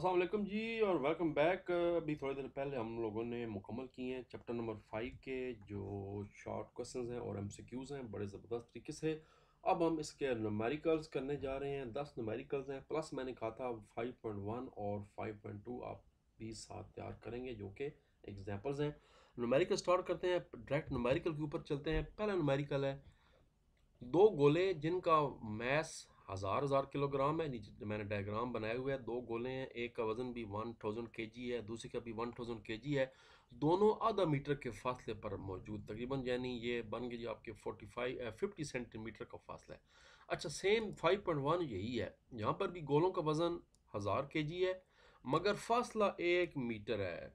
अस्सलाम वालेकुम जी और वेलकम बैक। अभी थोड़ी देर पहले हम लोगों ने मुकम्मल किए हैं चैप्टर नंबर 5 के जो शॉर्ट क्वेश्चंस हैं और एमसीक्यूज़ हैं बड़े ज़बरदस्त तरीके से। अब हम इसके न्यूमेरिकल्स करने जा रहे हैं। 10 न्यूमेरिकल्स हैं प्लस मैंने कहा था 5.1 और 5.2 आप भी साथ तैयार करेंगे जो कि एग्जांपल्स हैं। न्यूमेरिकल स्टार्ट करते हैं, डायरेक्ट न्यूमेरिकल के ऊपर चलते हैं। पहला न्यूमेरिकल है दो गोले जिनका मैस हज़ार हज़ार किलोग्राम है। नीचे मैंने डायग्राम बनाए हुए हैं। दो गोले हैं, एक का वजन भी 1000 केजी है, दूसरे का भी 1000 केजी है। दोनों आधा मीटर के फासले पर मौजूद, तकरीबन यानी ये बन गई आपके 50 सेंटीमीटर का फासला है। अच्छा, सेम 5.1 यही है। यहाँ पर भी गोलों का वजन 1000 केजी है मगर फासला 1 मीटर है।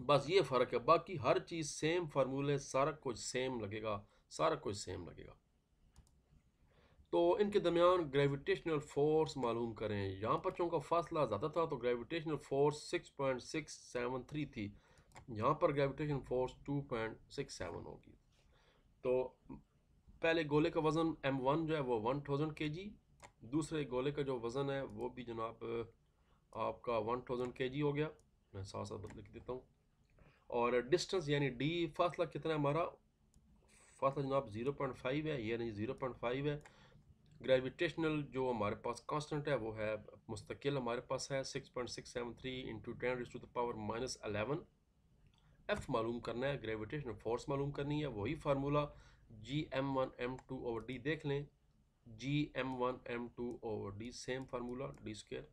बस ये फ़र्क है, बाकी हर चीज़ सेम फार्मूले, सारा कुछ सेम लगेगा, सारा कुछ सेम लगेगा। तो इनके दरमियान ग्रेविटेशनल फोर्स मालूम करें। यहाँ पर चूँकि फासला ज़्यादा था तो ग्रेविटेशनल फोर्स 6.673 थी, यहाँ पर ग्रेविटेशनल फोर्स 2.67 होगी। तो पहले गोले का वज़न m1 जो है वो 1000 केजी, दूसरे गोले का जो वज़न है वो भी जनाब आपका 1000 केजी हो गया। मैं साथ साथ बदल के देता हूँ। और डिस्टेंस यानी डी फासला कितना है हमारा, फासला जनाब 0.5 है, ये नहीं 0.5 है। ग्रेविटेशनल जो हमारे पास कांस्टेंट है वो है मुस्तकिल, हमारे पास है 6.673 इंटू 10⁻⁻11। एफ मालूम करना है, ग्रेविटेशनल फोर्स मालूम करनी है, वही फार्मूला G m1 m2/d देख लें। G m1 m2/d same formula D square.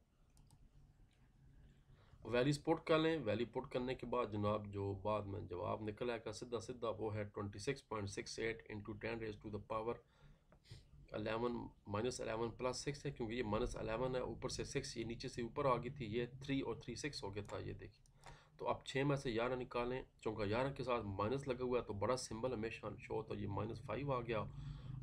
Values put कर लें। वैल्यू पुट करने के बाद जनाब जो बाद में जवाब निकल आएगा सीधा सीधा वो है 26.68 इंटू 10⁻11 -11 प्लस 6 है, क्योंकि ये -11 है, ऊपर से 6 ये नीचे से ऊपर आ गई थी, ये 3 और 3 6 हो गया था। ये देखिए, तो अब 6 में से 11 निकालें, चूँकि 11 के साथ माइनस लगा हुआ है तो बड़ा सिंबल हमेशा शो होता है, ये -5 आ गया।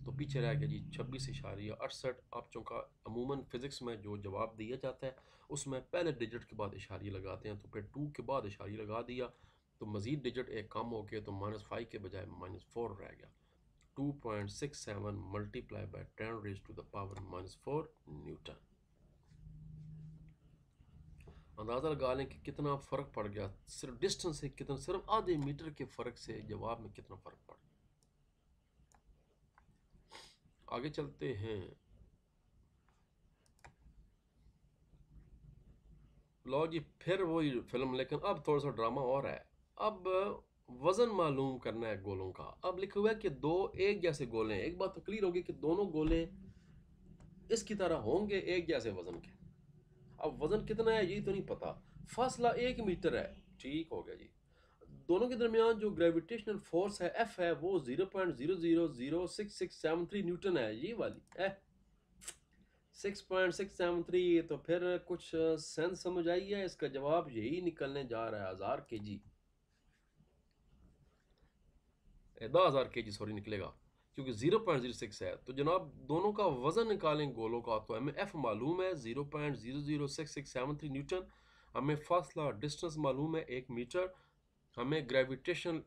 तो पीछे रह गया जी 26.68। अब चूँकि अमूमन फिज़िक्स में जो जवाब दिया जाता है उसमें पहले डिजिट के बाद इशारिया लगाते हैं, तो फिर 2 के बाद इशारिया लगा दिया तो मज़ीद डिजिट एक कम हो गया, तो -5 के बजाय -4 रह गया। 2.67 multiplied by 10 raised to the power -4 Newton. अंदाज़ा लगा लें कि कितना फ़र्क पड़ गया, सिर्फ डिस्टेंस से कितना, सिर्फ आधे मीटर के फ़र्क से जवाब में कितना फ़र्क पड़ गया। आगे चलते हैं। लो जी, फिर वही फिल्म, लेकिन अब थोड़ा सा ड्रामा और है। अब वज़न मालूम करना है गोलों का। अब लिखा हुआ है कि दो एक जैसे गोले हैं। एक बात तो क्लियर होगी कि दोनों गोले इसकी तरह होंगे एक जैसे वज़न के। अब वजन कितना है यही तो नहीं पता। फासला 1 मीटर है, ठीक हो गया जी। दोनों के दरमियान जो ग्रेविटेशनल फोर्स है एफ है वो 0.000667 न्यूटन है, ये वाली है 6.673। तो फिर कुछ सेंस समझ आई है, इसका जवाब यही निकलने जा रहा है 1000 केजी, 10,000 केजी सॉरी निकलेगा, क्योंकि 0.06 है। तो जनाब दोनों का वजन निकालें गोलों का, तो हमें एफ मालूम है 0.006673 न्यूटन, हमें फासला डिस्टेंस मालूम है 1 मीटर, हमें ग्रेविटेशन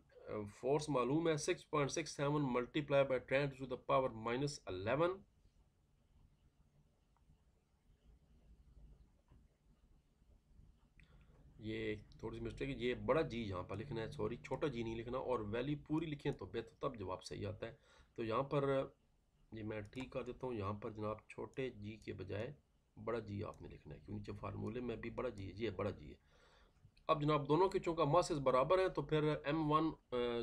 फोर्स मालूम है 6.67 मल्टीप्लाई बाय 10⁻⁻11। ये थोड़ी सी मिस्टेक है, ये बड़ा जी यहाँ पर लिखना है, सॉरी छोटा जी नहीं लिखना, और वैल्यू पूरी लिखें तो बेहतर, तब जवाब सही आता है। तो यहाँ पर ये मैं ठीक कर देता हूँ, यहाँ पर जनाब छोटे जी के बजाय बड़ा जी आपने लिखना है, क्योंकि नीचे फार्मूले में भी बड़ा जी है, ये बड़ा जी है। अब जनाब दोनों के चूँकि मासेस बराबर हैं तो फिर m1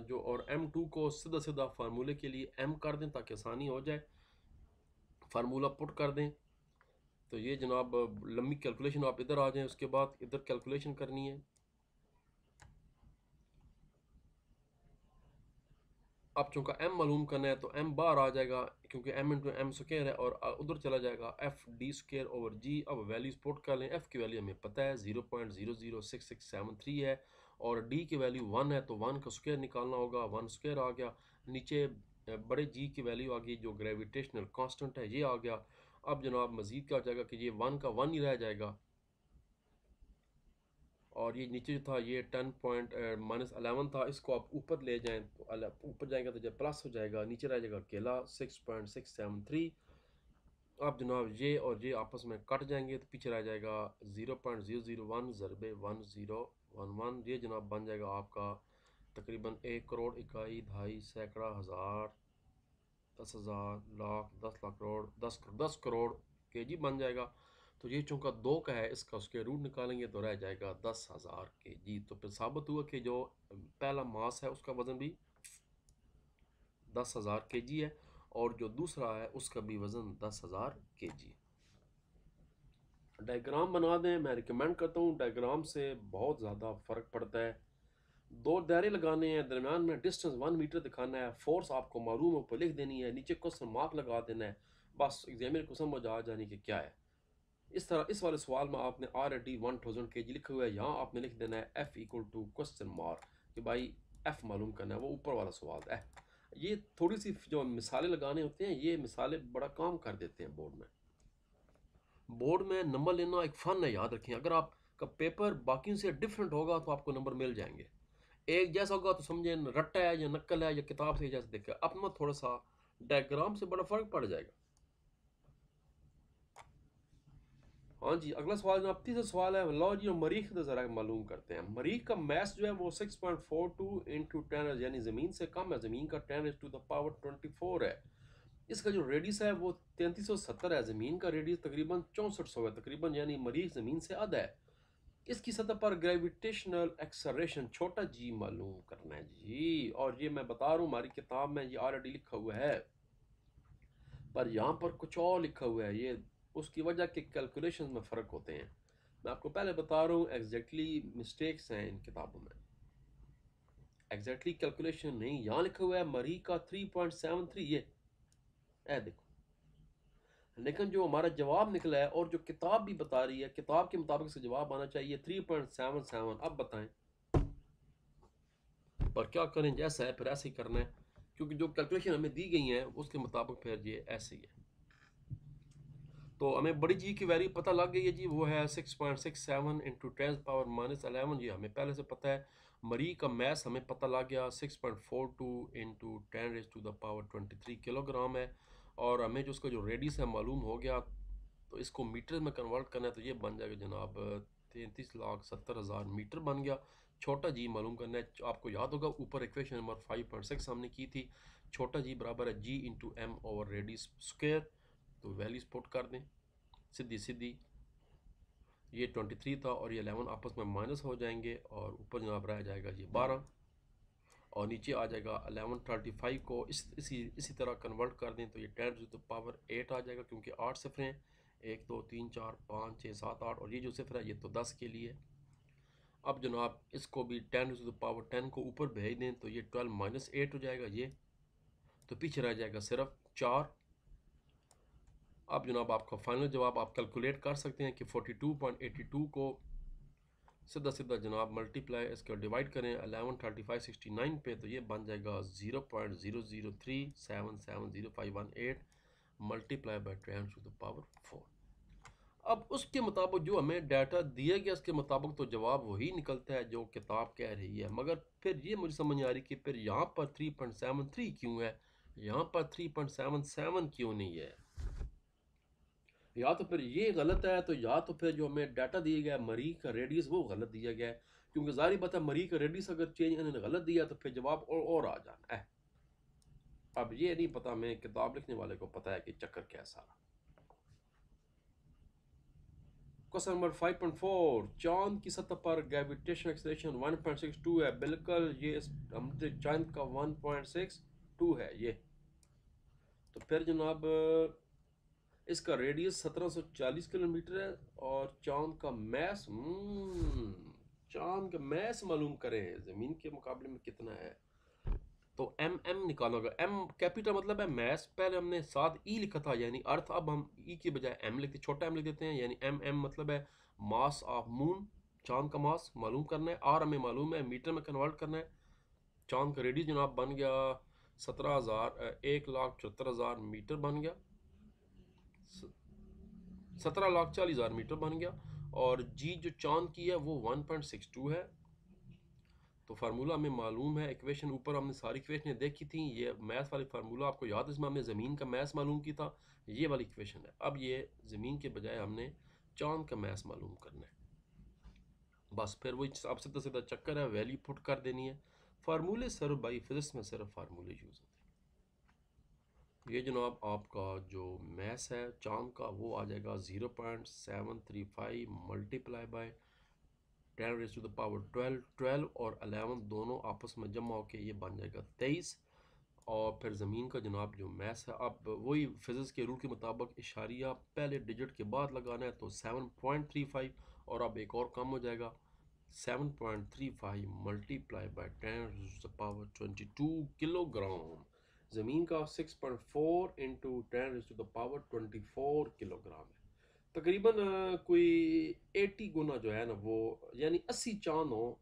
जो और m2 को सीधा सीधा फार्मूले के लिए m कर दें ताकि आसानी हो जाए। फार्मूला पुट कर दें तो ये जनाब लंबी कैलकुलेशन, आप इधर आ जाएं, उसके बाद इधर कैलकुलेशन करनी है। अब चूँकि m मालूम करना है तो m बाहर आ जाएगा, क्योंकि m इंटू एम स्क्र है, और उधर चला जाएगा एफ डी स्क्र ओवर जी। अब वैल्यूज पुट कर लें। f की वैल्यू हमें पता है 0.006673 है, और d की वैल्यू 1 है, तो 1 का स्क्वायर निकालना होगा, 1 स्क्वायर आ गया। नीचे बड़े g की वैल्यू आ गई जो ग्रेविटेशनल कांस्टेंट है, ये आ गया। अब जनाब मजीद क्या हो जाएगा कि ये 1 का 1 ही रह जाएगा, और ये नीचे जो था ये 10 -11 था, इसको आप ऊपर ले जाएं तो ऊपर जाएगा तो जब प्लस हो जाएगा, नीचे रह जाएगा अकेला 6.673। अब जनाब ये और ये आपस में कट जाएंगे तो पीछे रह जाएगा 0.001 ज़रबे 1011। ये जनाब बन जाएगा आपका तकरीबन 1 करोड़ इकाई दहाई सैकड़ा हज़ार 10,000 लाख 10 लाख करोड़ 10 करोड़ केजी बन जाएगा। तो ये चूंकि 2 का है, इसका उसके रूट निकालेंगे तो रह जाएगा 10,000 केजी। तो फिर साबित हुआ कि जो पहला मास है उसका वज़न भी 10,000 केजी है और जो दूसरा है उसका भी वज़न 10,000 केजी। डायग्राम बना दें, मैं रिकमेंड करता हूँ, डायग्राम से बहुत ज़्यादा फ़र्क पड़ता है। 2 दायरे लगाने हैं, दरमियान में डिस्टेंस 1 मीटर दिखाना है, फोर्स आपको मालूम है ऊपर लिख देनी है, नीचे क्वेश्चन मार्क लगा देना है, बस एग्जामिनर को समझ आ जानी कि क्या है। इस तरह इस वाले सवाल में आपने ऑलरेडी 1000 केजी लिखा हुआ है, यहाँ आपने लिख देना है F equal to question mark कि भाई एफ मालूम करना है, वो ऊपर वाला सवाल है। ये थोड़ी सी जो मिसालें लगाने होते हैं, ये मिसालें बड़ा काम कर देते हैं बोर्ड में। बोर्ड में नंबर लेना एक फ़न है, याद रखें। अगर आपका पेपर बाकियों से डिफरेंट होगा तो आपको नंबर मिल जाएंगे, एक जैसा होगा तो समझे रट्टा है या नक्कल है या किताब से जैसे देखा, अपना थोड़ा सा डायग्राम से बड़ा फर्क पड़ जाएगा। हाँ जी, अगला सवाल जनाब, तीसरा सवाल है, लो जी मरीख का ज़रा मालूम करते हैं। मरीख का मैस जो है वो 6.42 इंटू 10 यानी ज़मीन से कम है, ज़मीन का 10⁻⁴ है। इसका जो रेडियस है वो 3370 है, ज़मीन का रेडियस तकरीबन 6400 है तकरीबन, यानी मरीख ज़मीन से आधा है। इसकी सतह पर ग्रेविटेशनल एक्सलरेशन छोटा जी मालूम करना है जी। और ये मैं बता रहा हूँ हमारी किताब में ये ऑलरेडी लिखा हुआ है, पर यहाँ पर कुछ और लिखा हुआ है, ये उसकी वजह के कैलकुलेशन में फ़र्क होते हैं। मैं आपको पहले बता रहा हूँ एग्जैक्टली मिस्टेक्स हैं इन किताबों में, एग्जैक्टली कैलकुलेशन नहीं। यहाँ लिखा हुआ है मरी का 3.73, ये है देखो, लेकिन जो हमारा जवाब निकला है और जो किताब भी बता रही है, किताब के मुताबिक से जवाब आना चाहिए 3.77। अब बताएं, पर क्या करें, जैसा है फिर ऐसे ही करना है, क्योंकि जो कैलकुलेशन हमें दी गई है उसके मुताबिक फिर ये ऐसे ही है। तो हमें बड़ी जी की वैल्यू पता लग गई है जी, वो है 6.67 इंटू 10⁻11। ये हमें पहले से पता है। मरी का मैस हमें पता लग गया 6.42 इंटू 10⁻23 किलोग्राम है। और हमें जो उसका जो रेडियस है मालूम हो गया, तो इसको मीटर में कन्वर्ट करना है तो ये बन जाएगा जनाब 33,70,000 मीटर बन गया। छोटा जी मालूम करना है, आपको याद होगा ऊपर इक्वेशन नंबर 5.6 हमने की थी, छोटा जी बराबर है G into M over radius square. तो वैल्यूज पुट कर दें सीधी सीधी, ये 23 था और ये 11 आपस में माइनस हो जाएंगे और ऊपर जनाब रह जाएगा ये 12 और नीचे आ जाएगा 1135 को इसी तरह कन्वर्ट कर दें तो ये 10⁻8 आ जाएगा, क्योंकि 8 सिफरें हैं, 1 2 3 4 5 6 7 8, और ये जो सिफर है ये तो 10 के लिए। अब जनाब इसको भी 10⁻10 को ऊपर भेज दें तो ये 12-8 हो जाएगा ये, तो पीछे रह जाएगा सिर्फ 4। अब जनाब आपका फाइनल जवाब आप कैलकुलेट कर सकते हैं कि 42.82 को सीधा सीधा जनाब मल्टीप्लाई इसका डिवाइड करें 113569 पे, तो ये बन जाएगा 0.003770518 मल्टीप्लाई बाई 10⁻⁴। अब उसके मुताबिक जो हमें डाटा दिया गया उसके मुताबिक तो जवाब वही निकलता है जो किताब कह रही है, मगर फिर ये मुझे समझ नहीं आ रही कि फिर यहाँ पर 3.73 क्यों है, यहाँ पर 3.77 क्यों नहीं है। या तो फिर ये गलत है, तो या तो फिर जो हमें डाटा दिया गया मरीख का रेडियस वो गलत दिया गया है, क्योंकि जारी बात है मरीख का रेडियस अगर चेंज इन्होंने गलत दिया तो फिर जवाब और आ जाना है। अब ये नहीं पता, हमें किताब लिखने वाले को पता है कि चक्कर क्या सारा। क्वेश्चन नंबर 5.4, चांद की सतह पर ग्रेविटेशन एक्सेलरेशन 1.62 है, बिल्कुल ये हमने चांद का 1.62 है ये। तो फिर जनाब इसका रेडियस 1740 किलोमीटर है और चांद का मैस चांद का मैस मालूम करें ज़मीन के मुकाबले में कितना है। तो एम निकालना होगा, एम कैपिटल मतलब है मैस, पहले हमने साथ ई लिखा था यानी अर्थ, अब हम ई के बजाय एम लिखते, छोटा एम लिख देते हैं, यानी एम मतलब है मास ऑफ मून, चांद का मास मालूम करना है। आर हमें मालूम है मीटर में कन्वर्ट करना है। चांद का रेडियस जनाब बन गया 1,74,000 मीटर बन गया, 17,40,000 मीटर बन गया। और जी जो चांद की है वो 1.62 है, तो फार्मूला हमें मालूम है, इक्वेशन ऊपर हमने सारी इक्वेशनें देखी थी, ये मैथ वाली फार्मूला आपको याद है, इसमें हमने ज़मीन का मैथ मालूम की था, ये वाली इक्वेशन है। अब ये ज़मीन के बजाय हमने चांद का मैथ मालूम करना है। बस फिर वही आप सीधा सीधा चक्कर है, वैल्यू पुट कर देनी है। फार्मूले सिर्फ बाई फिजिक्स में सिर्फ फार्मूले यूज़ होते हैं। ये जनाब आपका जो मैथ है चांद का, वो आ जाएगा 0.735 multiply by 10 raise to the power 12 और 11 दोनों आपस में जमा होके ये बन जाएगा 23। और फिर ज़मीन का जनाब जो मैथ्स है, अब वही फिज़िक्स के रूल के मुताबिक इशारिया पहले डिजिट के बाद लगाना है, तो 7.35 और अब एक और कम हो जाएगा 7.35 मल्टीप्लाई बाय 10 किलोग्राम। ज़मीन का 6.4 इंटू 10 किलोग्राम है। तकरीबन कोई 80 गुना जो है ना, वो यानी 80 चांद हो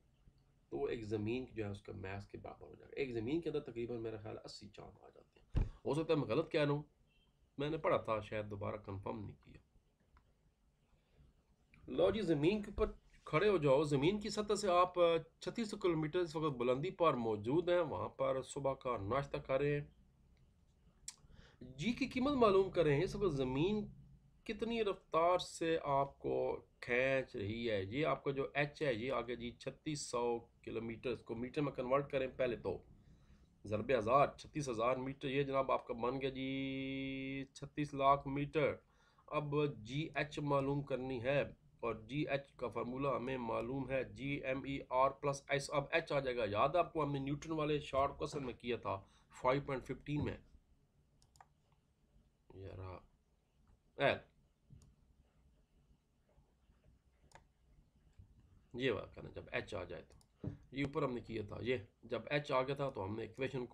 तो एक ज़मीन जो है उसका मैथ के बराबर हो जाएगा। एक ज़मीन के अंदर तकरीबन मेरा ख्याल 80 चांद आ जाते हैं। हो सकता है मैं गलत कह रहा हूँ, मैंने पढ़ा था, शायद दोबारा कंफर्म नहीं किया। लो जी, ज़मीन के ऊपर खड़े हो जाओ। ज़मीन की सतह से आप 3600 किलोमीटर इस वक्त बुलंदी पर मौजूद हैं। वहाँ पर सुबह का नाश्ता करें, जी की कीमत मालूम करें। इस वक्त ज़मीन कितनी रफ्तार से आपको खींच रही है। ये आपका जो एच है, ये आगे जी 3600 किलोमीटर, को मीटर में कन्वर्ट करें पहले तो, ज़रबे हज़ार 36,000 मीटर, ये जनाब आपका बन गया जी 36 लाख मीटर। अब जी एच मालूम करनी है, और जी एच का फार्मूला हमें मालूम है GMER+S। अब एच आ जाएगा, याद आपको हमने न्यूटन वाले शॉर्ट क्वेश्चन में किया था 5.15 में, ये रहा एल, ये वाला करना जब एच आ जाए। तो ये ऊपर हमने किया था, ये जब एच आ गया था तो हमने इक्वेशन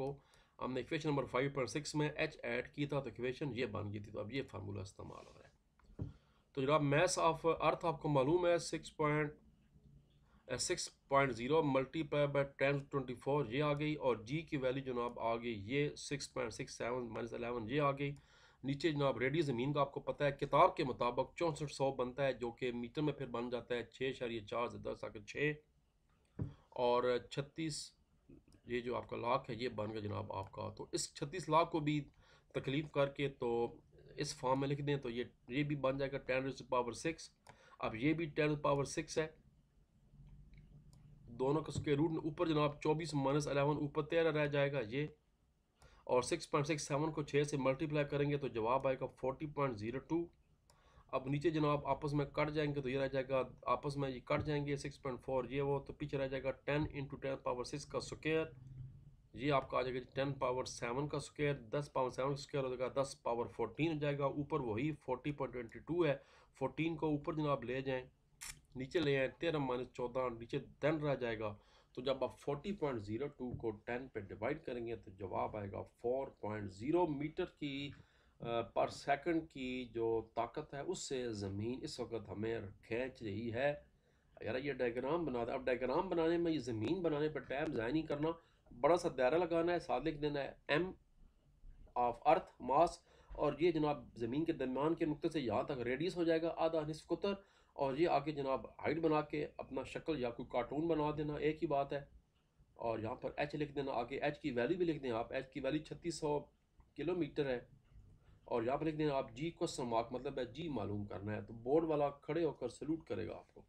नंबर 5.6 में एच ऐड किया था, तो इक्वेशन ये बन गई थी। तो अब ये फार्मूला इस्तेमाल हो रहा है। तो जनाब मैथ ऑफ अर्थ आपको मालूम है 6.0 मल्टीप्लाई बाय 10^24 ये आ गई, और जी की वैल्यू जनाब आ गई ये 6.67 -11 ये आ गई। नीचे जनाब रेडियस ज़मीन का आपको पता है, किताब के मुताबिक 6400 बनता है, जो कि मीटर में फिर बन जाता है 6.4 से 10^6, और 36 ये जो आपका लाख है ये बन गया जनाब आपका। तो इस 36 लाख को भी तकलीफ करके तो इस फॉर्म में लिख दें, तो ये भी बन जाएगा 10^6। अब ये भी 10^6 है, दोनों का स्क्वायर रूट ऊपर जनाब 24 -11 ऊपर 13 रह जाएगा ये, और 6.67 को 6 से मल्टीप्लाई करेंगे तो जवाब आएगा 40.02। अब नीचे जनाब आपस में कट जाएंगे तो ये रह जाएगा, आपस में ये कट जाएंगे 6.4 ये वो, तो पीछे रह जाएगा 10 इंटू 10^6 का स्क्वायर, ये आपका आ जाएगा 10^7 का स्क्वायर, 10^7 का स्क्वायर हो जाएगा 10^14 हो जाएगा। ऊपर वही 40.22 है, 14 को ऊपर जनाब ले जाएं, नीचे ले आए 13 - 14, नीचे 10 रह जाएगा। तो जब आप 40.02 को 10 पे डिवाइड करेंगे तो जवाब आएगा 4.0 मीटर की पर सेकंड की जो ताकत है, उससे ज़मीन इस वक्त हमें खींच रही है। यार ये डायग्राम बना दे। अब डायग्राम बनाने में, ये ज़मीन बनाने पर टाइम ज़ाया नहीं करना, बड़ा सा दायरा लगाना है, साथ लिख देना है एम ऑफ अर्थ मास, और ये जनाब ज़मीन के दरमियान के नुक्ते से यहाँ तक रेडियस हो जाएगा आधा निस्फ कुतर, और ये आगे जनाब हाइट बना के अपना शक्ल या कोई कार्टून बना देना, एक ही बात है। और यहाँ पर एच लिख देना, आगे एच की वैल्यू भी लिख दें आप, एच की वैल्यू 3600 किलोमीटर है, और यहाँ पर लिख देना आप जी क्वेश्चन मार्क, मतलब है जी मालूम करना है। तो बोर्ड वाला खड़े होकर सल्यूट करेगा आपको,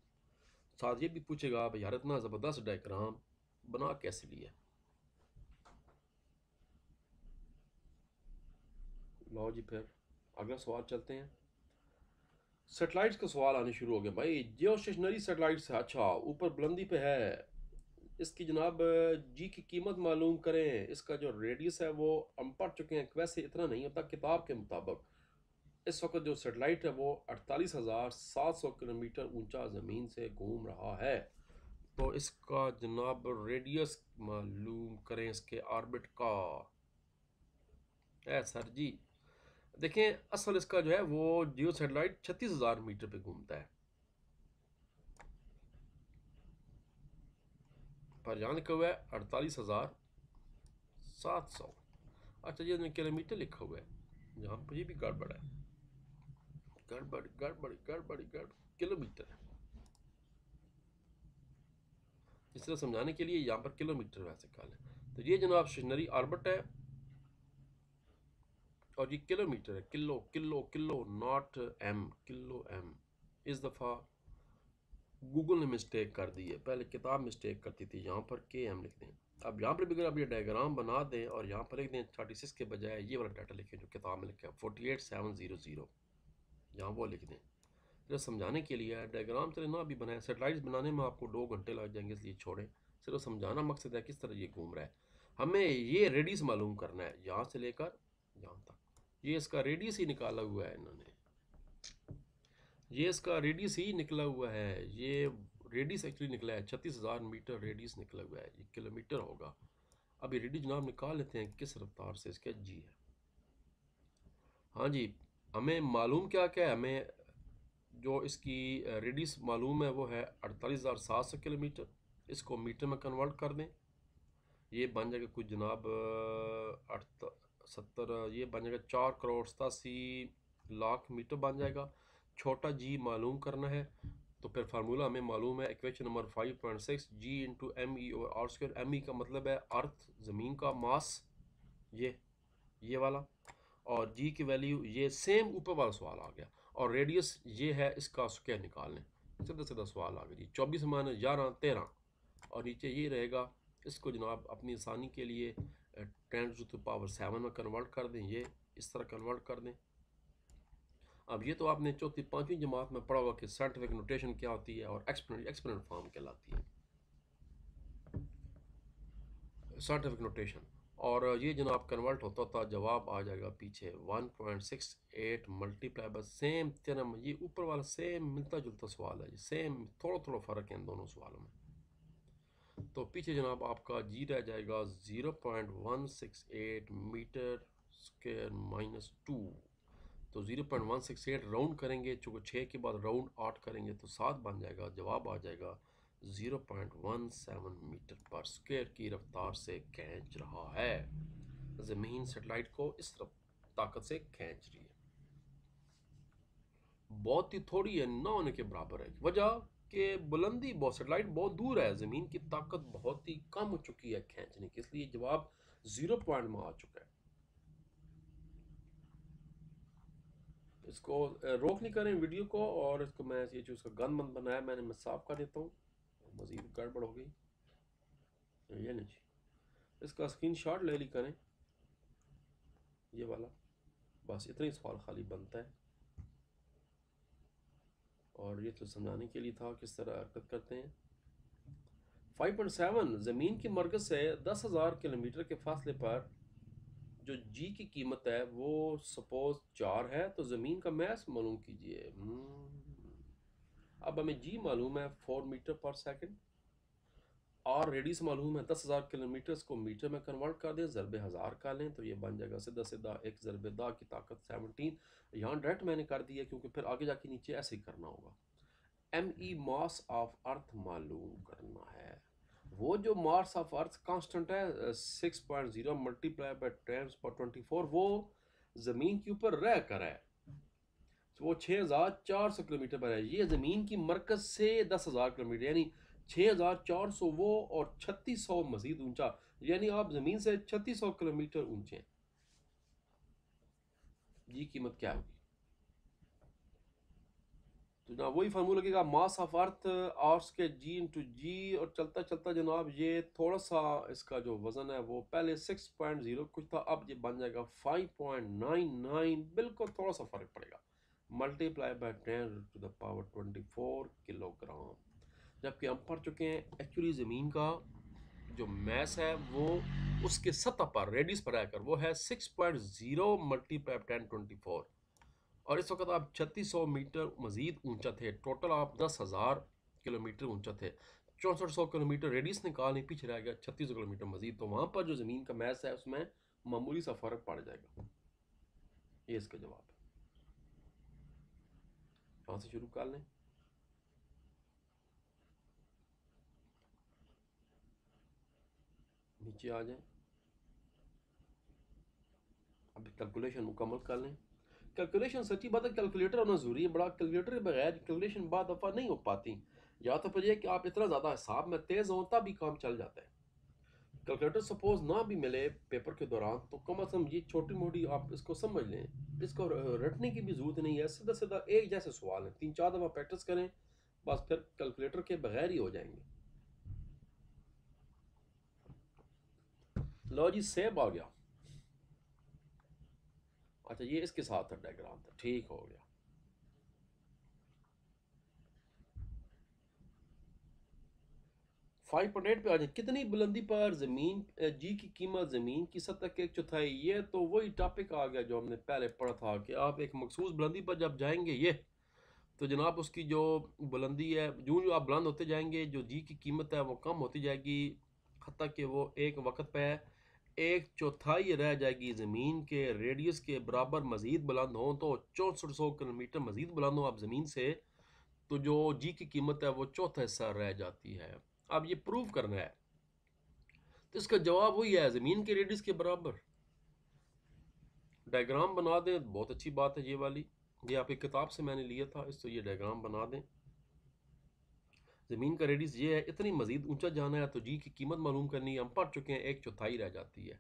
साथ ये भी पूछेगा भाई यार इतना ज़बरदस्त डायग्राम बना कैसे लिया। लो जी, फिर अगला सवाल चलते हैं। सेटेलाइट्स का सवाल आने शुरू हो गया भाई। जियो स्टेशनरी सेटेलाइट्स है, अच्छा ऊपर बुलंदी पे है, इसकी जनाब जी की कीमत मालूम करें। इसका जो रेडियस है वो हम पढ़ चुके हैं, वैसे इतना नहीं होता किताब के मुताबिक। इस वक्त जो सेटेलाइट है वो 48,700 किलोमीटर ऊंचा ज़मीन से घूम रहा है। तो इसका जनाब रेडियस मालूम करें, इसके ऑर्बिट का। है सर जी, देखें असल इसका जो है वो जियो सैटेलाइट 36,000 मीटर पे घूमता है, पर यहाँ लिखा हुआ है 48,700। अच्छा ये किलोमीटर लिखा हुआ है, यहाँ पर ये भी गड़बड़ है, गड़बड़ किलोमीटर है। इस तरह समझाने के लिए यहाँ पर किलोमीटर वैसे का लें। तो ये जनाब स्टेशनरी ऑर्बिट है और ये किलोमीटर है, kilo kilo kilo, not M, kilo M. इस दफ़ा गूगल ने मिस्टेक कर दी है, पहले किताब मिस्टेक करती थी, यहाँ पर के एम लिख दें। अब यहाँ पर भी अगर आप ये डायग्राम बना दें और यहाँ पर लिख दें 36 के बजाय ये वाला डाटा लिखें जो किताब में लिखा है 48700, यहाँ वो लिख दें। सिर्फ समझाने के लिए डायग्राम चले ना अभी बनाए, सेटेलाइट्स बनाने में आपको 2 घंटे लग जाएंगे, इसलिए छोड़ें। सिर्फ समझाना मकसद है किस तरह ये घूम रहा है। हमें ये रेडियस मालूम करना है यहाँ से लेकर यहाँ तक। ये इसका रेडियस ही निकाला हुआ है इन्होंने, ये इसका रेडियस ही निकला हुआ है। ये रेडियस एक्चुअली निकला है 36,000 मीटर रेडियस निकला हुआ है, ये किलोमीटर होगा। अब ये रेडियस जनाब निकाल लेते हैं किस रफ्तार से, इसका जी है। हाँ जी, हमें मालूम क्या क्या है, हमें जो इसकी रेडियस मालूम है वो है 48,700 किलोमीटर। इसको मीटर में कन्वर्ट कर दें, ये बन जाएगा कुछ जनाब 70, ये बन जाएगा 4,87,00,000 मीटर बन जाएगा। छोटा जी मालूम करना है तो फिर फार्मूला हमें मालूम है, इक्वेशन नंबर 5.6 जी इंटू एम ई और आर स्क्वायर। एम ई का मतलब है अर्थ, ज़मीन का मास, ये वाला, और जी की वैल्यू ये सेम ऊपर वाला सवाल आ गया, और रेडियस ये है, इसका स्क्वायर निकाल लें। सीधा सीधा सवाल आ गया जी, 24 माइनस 11 13, और नीचे ये रहेगा। इसको जनाब अपनी आसानी के लिए 10⁻⁷ में कन्वर्ट कर दें, ये इस तरह कन्वर्ट कर दें। अब ये तो आपने चौथी पाँचवीं जमात में पढ़ा हुआ कि साइंटिफिक नोटेशन क्या होती है और एक्सपोनेंट फॉर्म कहलाती है, साइंटिफिक नोटेशन। और ये जनाब कन्वर्ट होता था, जवाब आ जाएगा पीछे 1.68 मल्टीप्लाई बाय सेम थ्योरम। ये ऊपर वाला सेम मिलता जुलता सवाल है, सेम, थोड़ा थोड़ा फ़र्क है इन दोनों सवालों में। तो पीछे जनाब आपका जी रह जाएगा 0.168 मीटर स्क्वायर माइनस 2। तो 0.168 राउंड करेंगे, चूँकि 6 के बाद राउंड 8 करेंगे तो 7 बन जाएगा। जवाब आ जाएगा 0.17 मीटर पर स्क्वायर की रफ्तार से खींच रहा है। ज़मीन सेटेलाइट को इस ताकत से खींच रही है, बहुत ही थोड़ी है, ना होने के बराबर है। वजह कि बुलंदी बहुत, सेटेलाइट बहुत दूर है, ज़मीन की ताकत बहुत ही कम हो चुकी है खींचने की, इसलिए जवाब 0 पॉइंट में आ चुका है। इसको रोक नहीं करें वीडियो को, और इसको मैं ये जो इसका गन बंद बनाया मैंने, मैं साफ कर देता हूँ, मज़ीद गड़बड़ हो गई। ये नहीं जी, इसका स्क्रीनशॉट ले ली करें, ये वाला, बस इतना ही सवाल खाली बनता है। और ये तो समझाने के लिए था किस तरह हरकत करते हैं। 5.7 ज़मीन की मरकज़ से 10,000 किलोमीटर के फासले पर जो जी की कीमत है वो सपोज 4 है, तो ज़मीन का मैस मालूम कीजिए। अब हमें जी मालूम है 4 मीटर पर सेकंड, और रेडियस मालूम है 10,000 किलोमीटर को मीटर में कन्वर्ट कर दें, ज़रबे 1000 का लें तो ये बन जाएगा सीधा सीधा 1 ज़रबे 10 की ताकत 17। यहाँ डायरेक्ट मैंने कर दिया क्योंकि फिर आगे जाके नीचे ऐसे ही करना होगा। M E mass of earth मालूम करना है, वो जो मास ऑफ अर्थ कांस्टेंट है 6.0 मल्टीप्लाई बाय 10⁻24, वो ज़मीन के ऊपर रह कर है, तो वो 6,400 किलोमीटर पर है। ये ज़मीन की मरकज़ से 10,000 किलोमीटर, यानी 6,400 वो और 3600 मजीद ऊंचा, यानी आप ज़मीन से 3600 किलोमीटर ऊंचे हैं। ये कीमत क्या होगी? तो जनाब वही फार्मूला लगेगा, मास ऑफ अर्थ आर्स के जी इंटू जी, और चलता चलता जनाब ये थोड़ा सा इसका जो वज़न है वो पहले 6.0 कुछ था, अब ये बन जाएगा 5.99, बिल्कुल थोड़ा सा फ़र्क पड़ेगा, मल्टीप्लाई बाय 10⁻24 किलोग्राम। जबकि हम पढ़ चुके हैं एक्चुअली ज़मीन का जो मैस है वो उसके सतह पर रेडियस पर रहकर वो है 6.0 मल्टीप्लाई 10⁻24, और इस वक्त आप 3600 मीटर मजीद ऊंचा थे, टोटल आप 10,000 किलोमीटर ऊंचा थे। 6400 किलोमीटर रेडियस निकालने पीछे रह गया 3600 किलोमीटर मजीद, तो वहाँ पर जो ज़मीन का मैस है उसमें मामूली सा फ़र्क पड़ जाएगा। ये इसका जवाब है। यहाँ से शुरू कर लें, नीचे आ जाए, अभी कैलकुलेशन मुकम्मल कर लें। कैलकुलेशन सच्ची बात है, कैलकुलेटर होना ज़रूरी है, बड़ा कैलकुलेटर के बगैर कैलकुलेशन बाद दफ़ा नहीं हो पाती। या तो फिर ये कि आप इतना ज़्यादा हिसाब में तेज़ हों तब भी काम चल जाता है। कैलकुलेटर सपोज ना भी मिले पेपर के दौरान तो कम अज़ कम ये छोटी मोटी आप इसको समझ लें, इसको रटने की भी ज़रूरत नहीं है, सीधा सीधा एक जैसे सवाल हैं, 3-4 दफ़ा प्रैक्टिस करें, बस फिर कैलकुलेटर के बगैर ही हो जाएंगे। लो जी सेब आ गया। अच्छा ये इसके साथ था डायग्राम था, ठीक हो गया। 5.8 पे आ जाए, कितनी बुलंदी पर ज़मीन जी की कीमत ज़मीन की सतह के 1/4, ये तो वही टॉपिक आ गया जो हमने पहले पढ़ा था कि आप एक मखसूस बुलंदी पर जब जाएंगे ये, तो जनाब उसकी जो बुलंदी है, जो जो आप बुलंद होते जाएंगे जो जी की कीमत है वो कम होती जाएगी, हत्ता कि वो एक वक्त पे 1/4 रह जाएगी ज़मीन के रेडियस के बराबर। मज़ीद बुलंद हो तो 6400 किलोमीटर मज़ीद बुलंद हो आप ज़मीन से, तो जो जी की कीमत है वो चौथा हिस्सा रह जाती है। अब ये प्रूव करना है, तो इसका जवाब वही है ज़मीन के रेडियस के बराबर। डायग्राम बना दें, बहुत अच्छी बात है ये वाली, ये आपकी किताब से मैंने लिया था, इस तो ये डायग्राम बना दें। ज़मीन का रेडियस ये है, इतनी मज़ीद ऊंचा जाना है तो जी की कीमत मालूम करनी है, हम पढ़ चुके हैं 1/4 रह जाती है।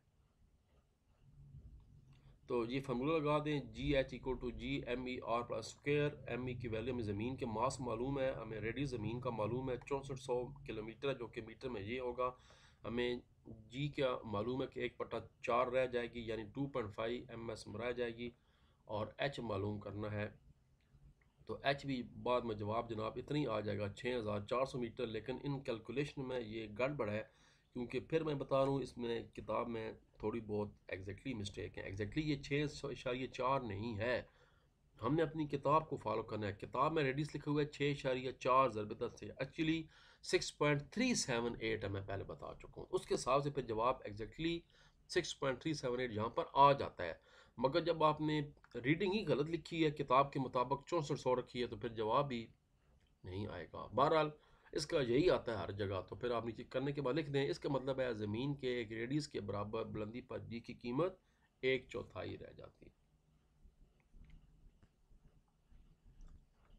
तो ये फार्मूला लगा दें, g h equal to g M e r plus square. M e की वैल्यू हमें ज़मीन के मास मालूम है, हमें रेडियस ज़मीन का मालूम है 6400 किलोमीटर, जो कि मीटर में ये होगा। हमें जी क्या मालूम है कि 1/4 रह जाएगी, यानी 2.5 एम एस रह जाएगी, और एच मालूम करना है। तो एच भी बाद में जवाब जनाब इतनी आ जाएगा 6400 मीटर, लेकिन इन कैलकुलेशन में ये गड़बड़ है, क्योंकि फिर मैं बता रहा हूँ इसमें किताब में थोड़ी बहुत एग्जैक्टली मिस्टेक है। एग्जैक्टली ये 6.4 नहीं है, हमने अपनी किताब को फॉलो करना है। किताब में रेडियस लिखा हुआ है 6.4 ज़रब10 से, एक्चुअली 6.378 है, मैं पहले बता चुका हूँ। उसके हिसाब से फिर जवाब एग्जैक्टली 6.378 यहाँ पर आ जाता है। मगर जब आपने रीडिंग ही गलत लिखी है, किताब के मुताबिक 6400 रखी है, तो फिर जवाब भी नहीं आएगा। बहरहाल इसका यही आता है हर जगह, तो फिर आप नीचे करने के बाद लिख दें, इसका मतलब है ज़मीन के एक रेडियस के बराबर बुलंदी पर जी की कीमत 1/4 रह जाती है।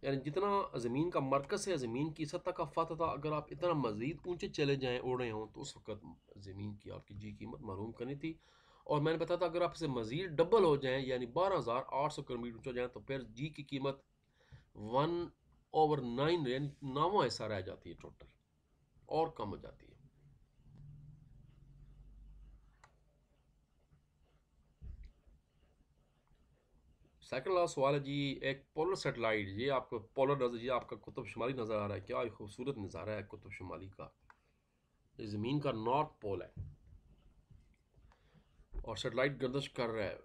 यानी जितना ज़मीन का मरकज़ है, ज़मीन की सतह का फ़ातह, अगर आप इतना मज़ीद ऊंचे चले जाएं, उड़े हों, तो उस वक्त ज़मीन की आपकी जी कीमत मालूम करनी थी। और मैंने बताया था अगर आप इसे मज़ीद डबल हो जाएं, यानी 12,800 किलोमीटर ऊंचा जाएं, तो फिर जी की कीमत 1/9 यानी 9वां हिस्सा रह जाती है टोटल, और कम हो जाती है। सेकंड लास्ट सवाल है जी, एक पोलर सेटेलाइट, ये आपको पोलर नजर, ये आपका कुतुब शुमाली नज़र आ रहा है, क्या खूबसूरत नज़ारा है कुतुब शुमाली का। ये ज़मीन का नॉर्थ पोल है और सेटेलाइट गर्दिश कर रहा है।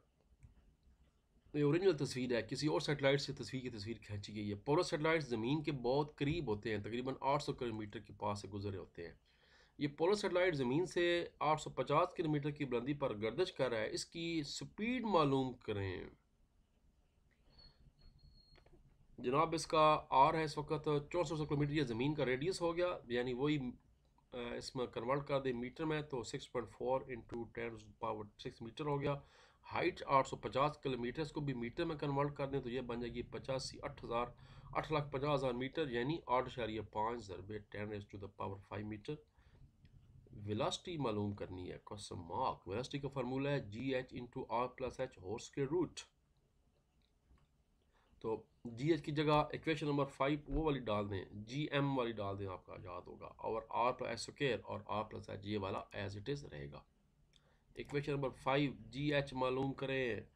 ये ओरिजिनल तस्वीर है, किसी और सेटेलाइट से तस्वीर खींची गई है। पोलर सेटेलाइट ज़मीन के बहुत करीब होते हैं, तकरीबन 800 किलोमीटर के पास से गुजरे होते हैं। ये पोलर सेटेलाइट ज़मीन से 850 किलोमीटर की बुलंदी पर गर्दिश कर रहा है, इसकी स्पीड मालूम करें जनाब। इसका आर है इस वक्त 6400 किलोमीटर, ये ज़मीन का रेडियस हो गया, यानी वही इसमें कन्वर्ट कर दे मीटर में, तो 6.4 इंटू 10⁻6 मीटर हो गया। हाइट 850 किलोमीटर, इसको भी मीटर में कन्वर्ट कर दें तो ये बन जाएगी 8,50,000 मीटर, यानी 8.5 ज़रबे 10⁻5 मीटर। वेलोसिटी मालूम करनी है, क्वेश्चन मार्क। वेलोसिटी का फार्मूला है g h into r plus h whole square root. तो जी एच की जगह इक्वेशन नंबर 5 वो वाली डाल दें, जी एम वाली डाल दें, आपका याद होगा, और आर प्लस एच स्क्वायर और आर प्लस एच ये वाला एज इट इज़ रहेगा। इक्वेशन नंबर 5 जी एच मालूम करें,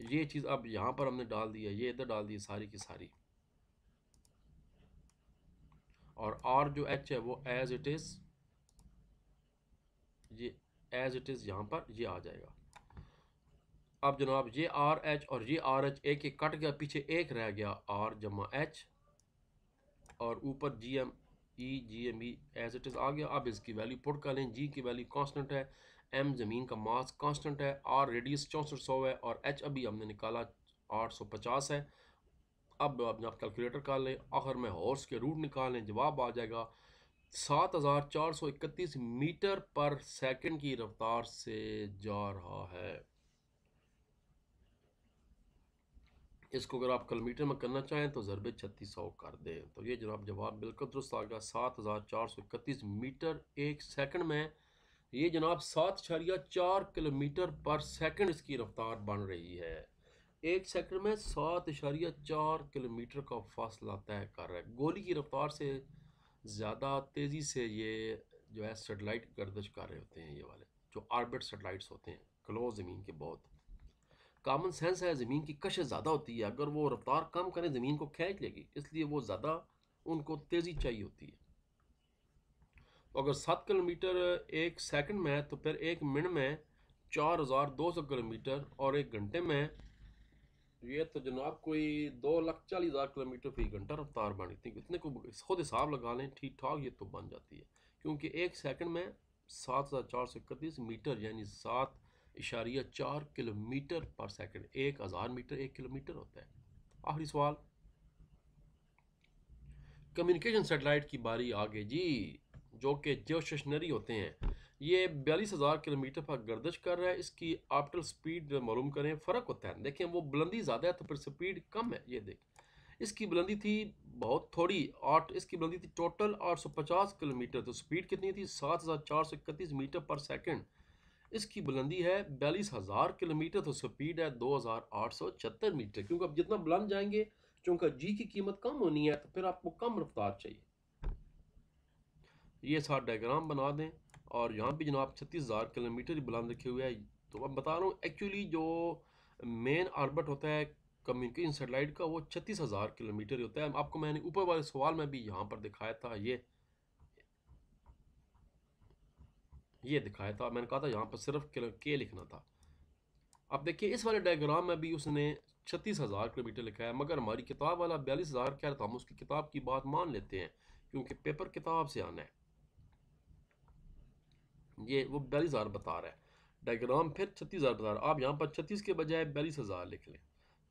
ये चीज़ अब यहाँ पर हमने डाल दी है, ये इधर डाल दी सारी की सारी, और आर जो एच है वो एज इट इज़, ये एज इट इज़ यहाँ पर ये आ जाएगा। अब जनाब ये आर एच और ये आर एच एक एक कट गया, पीछे एक रह गया, आर जमा एच, और ऊपर G M E as it is आ गया। अब इसकी वैल्यू पुट कर लें, जी की वैल्यू कांस्टेंट है, एम ज़मीन का मास कांस्टेंट है, आर रेडियस 6400 है, और एच अभी हमने निकाला 850 है। अब आप कैलकुलेटर कर लें, आखिर में हॉर्स के रूट निकालें, जवाब आ जाएगा 7431 मीटर पर सेकंड की रफ्तार से जा रहा है। इसको अगर आप किलोमीटर में करना चाहें तो ज़रबे 3600 कर दें। तो ये जनाब जवाब बिल्कुल दुरुस्त आ गया, 7431 मीटर एक सेकंड में। ये जनाब 7.4 किलोमीटर पर सेकंड इसकी रफ्तार बन रही है। एक सेकंड में 7.4 किलोमीटर का फासला तय कर रहा है। गोली की रफ्तार से ज़्यादा तेज़ी से ये जो है सेटेलाइट गर्दिश कर रहे होते हैं, ये वाले जो ऑर्बिट सेटेलाइट्स होते हैं क्लोज ज़मीन के बहुत। कॉमन सेंस है, ज़मीन की कशिश ज़्यादा होती है, अगर वो रफ्तार कम करें ज़मीन को खींच लेगी, इसलिए वो ज़्यादा उनको तेज़ी चाहिए होती है। तो अगर 7 किलोमीटर एक सेकंड में है तो फिर एक मिनट में 4200 किलोमीटर और एक घंटे में ये तो जनाब कोई 2,40,000 किलोमीटर फी घंटा रफ्तार बन थी। इतने को खुद हिसाब लगा लें, ठीक ठाक ये तो बन जाती है, क्योंकि एक सेकंड में 7,431 मीटर यानी 7.4 किलोमीटर पर सेकंड। 1,000 मीटर 1 किलोमीटर होता है। आखिरी सवाल, कम्युनिकेशन सेटेलाइट की बारी आ गई जी, जो कि जियो स्टेशनरी होते हैं। ये 42,000 किलोमीटर पर गर्दिश कर रहा है। इसकी ऑप्टिकल स्पीड मालूम करें। फ़र्क होता है, देखें वो बुलंदी ज़्यादा है तो फिर स्पीड कम है। ये देख, इसकी बुलंदी थी बहुत थोड़ी, आठ इसकी बुलंदी थी टोटल 850 किलोमीटर, तो स्पीड कितनी थी 7,431 मीटर पर सेकंड। इसकी बुलंदी है 42,000 किलोमीटर, तो स्पीड है 2,876 मीटर। क्योंकि अब जितना बुलंद जाएंगे, चूंकि जी की कीमत कम होनी है, तो फिर आपको कम रफ्तार चाहिए। ये साथ डायग्राम बना दें, और यहाँ भी जनाब 36,000 किलोमीटर ही बुलंद रखे हुए हैं। तो अब बता रहा हूँ, एक्चुअली जो मेन ऑर्बिट होता है कम्युनिकेशन सैटेलाइट का, वो 36,000 किलोमीटर ही होता है। आपको मैंने ऊपर वाले सवाल में भी यहाँ पर दिखाया था, ये दिखाया था, मैंने कहा था यहाँ पर सिर्फ के लिखना था। अब देखिए इस वाले डायग्राम में भी उसने 36,000 किलोमीटर लिखा है, मगर हमारी किताब वाला 42,000 कह रहा था। हम उसकी किताब की बात मान लेते हैं, क्योंकि पेपर किताब से आना है। ये वो 42,000 बता रहा है, डायग्राम फिर 36,000 बता रहा है। आप यहाँ पर 36 के बजाय 42,000 लिख लें।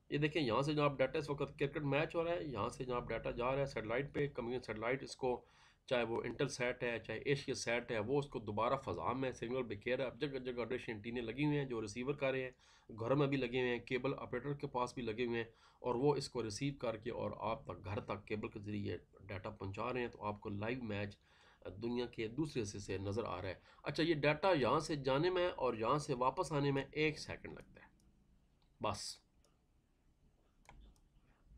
ये देखें, यहाँ से जनाब डाटा इस वक्त क्रिकेट मैच हो रहा है, यहाँ से जनाब डाटा जा रहा है सेटेलाइट पे। कम्युनिकेशन सेटेलाइट इसको, चाहे वो इंटर सेट है चाहे एशिया सेट है, वो उसको दोबारा फ़ज़ा में सिग्नल बिखेर रहा है। अब जगह जगह डिश एंटीने लगी हुए हैं जो रिसीवर कर रहे हैं, घरों में भी लगे हुए हैं, केबल ऑपरेटर के पास भी लगे हुए हैं, और वो इसको रिसीव करके और आप तक घर तक केबल के ज़रिए डाटा पहुँचा रहे हैं। तो आपको लाइव मैच दुनिया के दूसरे हिस्से से नज़र आ रहा है। अच्छा, ये डाटा यहाँ से जाने में और यहाँ से वापस आने में 1 सेकंड लगता है बस।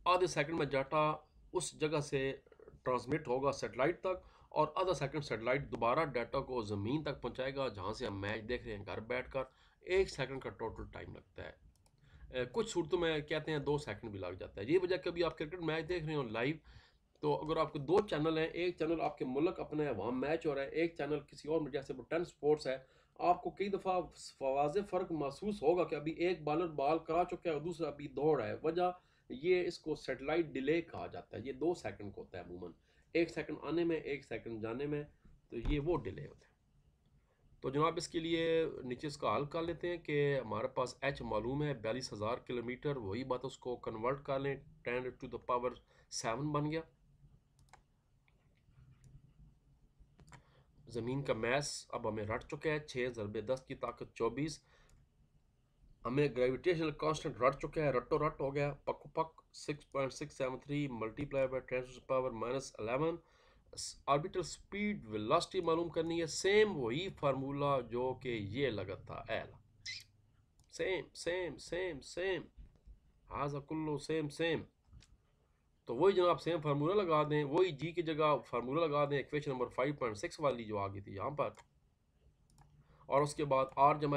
आधे सेकंड में डाटा उस जगह से ट्रांसमिट होगा सेटेलाइट तक, और आधा सेकंड सेटेलाइट दोबारा डाटा को ज़मीन तक पहुंचाएगा जहां से हम मैच देख रहे हैं घर बैठकर। 1 सेकंड का टोटल टाइम लगता है। कुछ सूरतों में कहते हैं 2 सेकंड भी लग जाता है। ये वजह, कभी आप क्रिकेट मैच देख रहे हो लाइव, तो अगर आपके दो चैनल हैं, एक चैनल आपके मुल्क अपना है, वहाँ मैच हो रहा है, एक चैनल किसी और मीडिया से, टेन स्पोर्ट्स है, आपको कई दफ़ा वाज़ेह फ़र्क महसूस होगा कि अभी एक बॉलर बॉल करा चुका है और दूसरा अभी दौड़ रहा है। वजह ये, इसको सेटेलाइट डिले कहा जाता है। ये 2 सेकंड का होता है अमूमन, 1 सेकंड आने में 1 सेकंड जाने में, तो ये वो डिले होता है। तो जनाब इसके लिए नीचे इसका हल कर लेते हैं कि हमारे पास एच मालूम है 42,000 किलोमीटर, वही बात उसको कन्वर्ट कर लें, 10⁻⁷ बन गया। ज़मीन का मैस अब हमें रट चुका है, 6 × 10 की ताकत 24। हमें ग्रेविटेशनल कांस्टेंट रट चुका है, रटो रट हो गया पक्को पक, 6.673 multiply by 10⁻⁻11। Orbital speed velocity मालूम करनी है, सेम वही फार्मूला जो कि ये लगा था L, same same same same, हाजा कुल्लो सेम सेम। तो वही जनाब सेम फार्मूला लगा दें, वही जी की जगह फार्मूला लगा दें, इक्वेशन नंबर 5.6 वाली जो आ गई थी यहाँ पर, और उसके बाद आर जब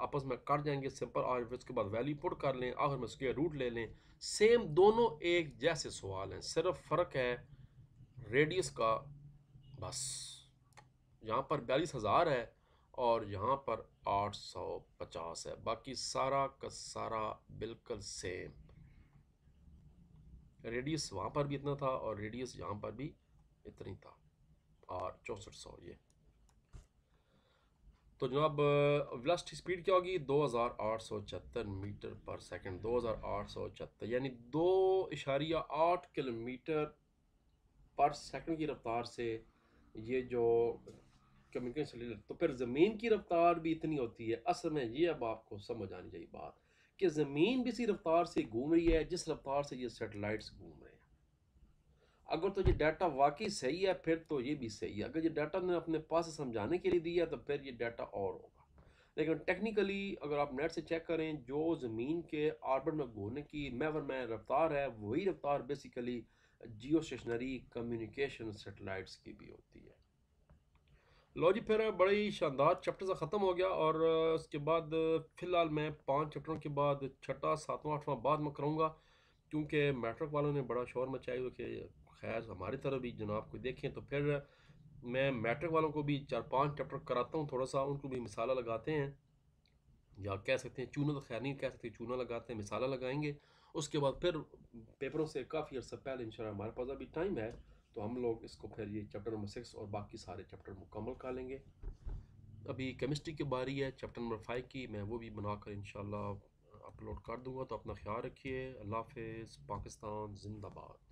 आपस में कट जाएंगे सिंपल आर, फिर उसके बाद वैल्यू पुट कर लें, आखिर में स्क्वायर रूट ले लें। सेम दोनों एक जैसे सवाल हैं, सिर्फ फ़र्क है रेडियस का बस। यहाँ पर 42,000 है और यहाँ पर 850 है, बाकी सारा का सारा बिल्कुल सेम। रेडियस वहाँ पर भी इतना था और रेडियस यहाँ पर भी इतनी था, और 6400 ये। तो जनाब वेलोसिटी स्पीड क्या होगी, 2,876 मीटर पर सेकंड। 2,876 यानी 2.8 किलोमीटर पर सेकंड की रफ्तार से ये जो कम्युनिकेशन, तो फिर ज़मीन की रफ्तार भी इतनी होती है। असल में ये अब आपको समझ आनी चाहिए बात, कि ज़मीन भी इसी रफ्तार से घूम रही है जिस रफ्तार से ये सैटेलाइट्स घूम रहे हैं। अगर तो ये डाटा वाकई सही है फिर तो ये भी सही है, अगर ये डाटा ने अपने पास से समझाने के लिए दिया तो फिर ये डाटा और होगा। लेकिन टेक्निकली अगर आप नेट से चेक करें, जो ज़मीन के ऑर्बिट में घूमने की महवर में रफ्तार है, वही रफ्तार बेसिकली जियो स्टेशनरी कम्युनिकेशन सैटेलाइट्स की भी होती है। लो जी, फिर बड़ा ही शानदार चैप्टर सा ख़त्म हो गया। और उसके बाद फ़िलहाल मैं 5 चैप्टरों के बाद छठा सातवां आठवां बाद में करूँगा, क्योंकि मैट्रिक वालों ने बड़ा शोर मचाया हुआ कि खैर हमारी तरफ भी जनाब कोई देखें, तो फिर मैं मैट्रिक वालों को भी 4-5 चैप्टर कराता हूँ, थोड़ा सा उनको भी मिसाला लगाते हैं, या कह सकते हैं चूना, तो खैर नहीं कह सकते, चूना लगाते हैं, मिसाला लगाएंगे। उसके बाद फिर पेपरों से काफ़ी अर्सा पहले इंशाल्लाह हमारे पास अभी टाइम है, तो हम लोग इसको फिर ये चैप्टर नंबर 6 और बाकी सारे चैप्टर मुकम्मल कर लेंगे। अभी केमिस्ट्री की बारी है, चैप्टर नंबर 5 की, मैं वो भी बनाकर इंशाल्लाह अपलोड कर दूंगा। तो अपना ख्याल रखिए। अल्लाह हाफिज़। पाकिस्तान जिंदाबाद।